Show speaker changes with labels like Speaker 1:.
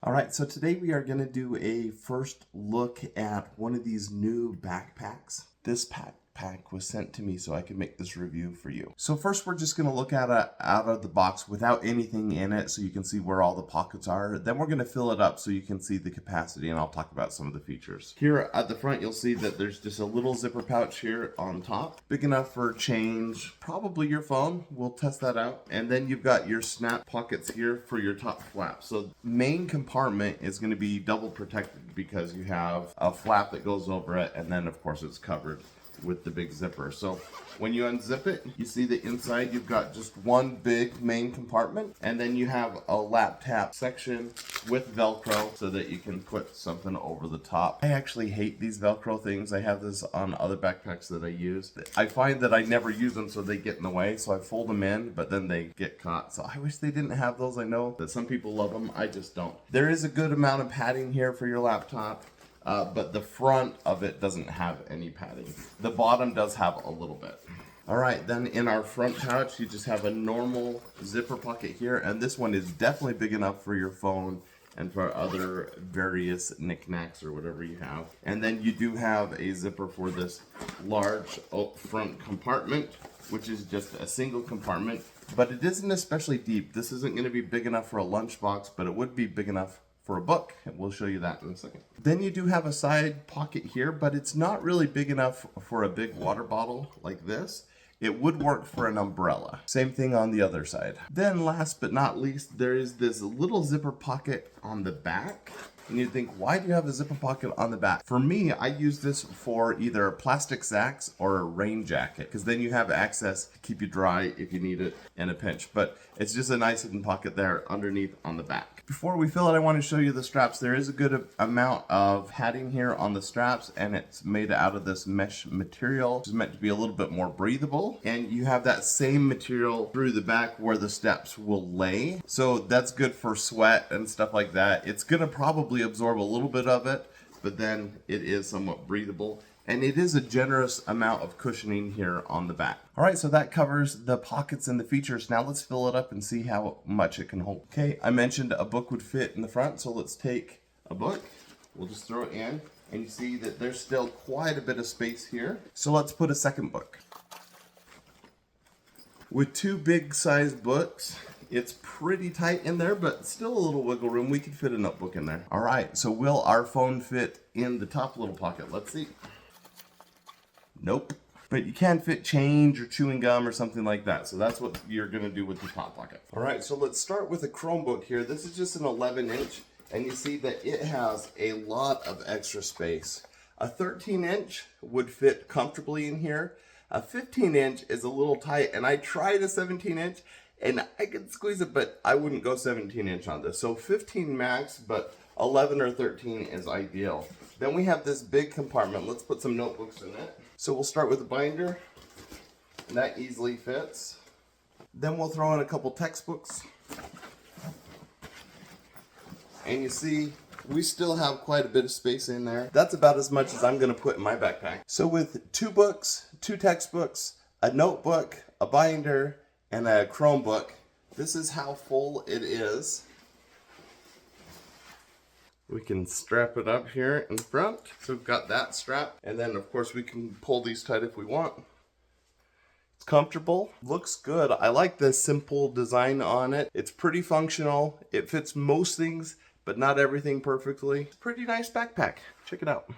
Speaker 1: All right, so today we are going to do a first look at one of these new backpacks. This backpack was sent to me so I could make this review for you. So first we're just going to look at it out of the box without anything in it so you can see where all the pockets are. Then we're going to fill it up so you can see the capacity, and I'll talk about some of the features. Here at the front you'll see that there's just a little zipper pouch here on top. Big enough for change, probably your phone. We'll test that out. And then you've got your snap pockets here for your top flap. So main compartment is going to be double protected because you have a flap that goes over it, and then of course it's covered with the big zipper. So when you unzip it, you see that inside you've got just one big main compartment, and then you have a lap tap section with Velcro so that you can put something over the top. I actually hate these Velcro things. I have this on other backpacks that I use. I find that I never use them, so they get in the way, so I fold them in, but then they get caught. So I wish they didn't have those. I know that some people love them. I just don't. There is a good amount of padding here for your laptop. But the front of it doesn't have any padding. The bottom does have a little bit. All right, then in our front pouch, you just have a normal zipper pocket here, and this one is definitely big enough for your phone and for other various knickknacks or whatever you have. And then you do have a zipper for this large front compartment, which is just a single compartment, but it isn't especially deep. This isn't going to be big enough for a lunchbox, but it would be big enough for a book, and we'll show you that in a second. Then you do have a side pocket here, but it's not really big enough for a big water bottle like this. It would work for an umbrella. Same thing on the other side. Then last but not least, there is this little zipper pocket on the back. And you think, why do you have a zipper pocket on the back? For me, I use this for either plastic sacks or a rain jacket, because then you have access to keep you dry if you need it in a pinch. But it's just a nice hidden pocket there underneath on the back. Before we fill it, I want to show you the straps. There is a good amount of padding here on the straps, and it's made out of this mesh material, which is meant to be a little bit more breathable. And you have that same material through the back where the steps will lay. So that's good for sweat and stuff like that. It's gonna probably absorb a little bit of it, but then it is somewhat breathable, and it is a generous amount of cushioning here on the back. All right, so that covers the pockets and the features. Now let's fill it up and see how much it can hold. Okay, I mentioned a book would fit in the front, so let's take a book. We'll just throw it in, and you see that there's still quite a bit of space here. So let's put a second book. With two big sized books, it's pretty tight in there, but still a little wiggle room. We could fit a notebook in there. All right, so will our phone fit in the top little pocket? Let's see. Nope. But you can fit change or chewing gum or something like that. So that's what you're gonna do with the top pocket. All right, so let's start with a Chromebook here. This is just an 11-inch, and you see that it has a lot of extra space. A 13-inch would fit comfortably in here. A 15-inch is a little tight, and I tried a 17-inch, and I could squeeze it, but I wouldn't go 17-inch on this. So 15 max, but 11 or 13 is ideal. Then we have this big compartment. Let's put some notebooks in it. So we'll start with the binder, and that easily fits. Then we'll throw in a couple textbooks. And you see, we still have quite a bit of space in there. That's about as much as I'm gonna put in my backpack. So with 2 books, 2 textbooks, a notebook, a binder, and a Chromebook, this is how full it is. We can strap it up here in front. So we've got that strap. And then of course we can pull these tight if we want. It's comfortable, looks good. I like the simple design on it. It's pretty functional. It fits most things, but not everything perfectly. It's a pretty nice backpack. Check it out.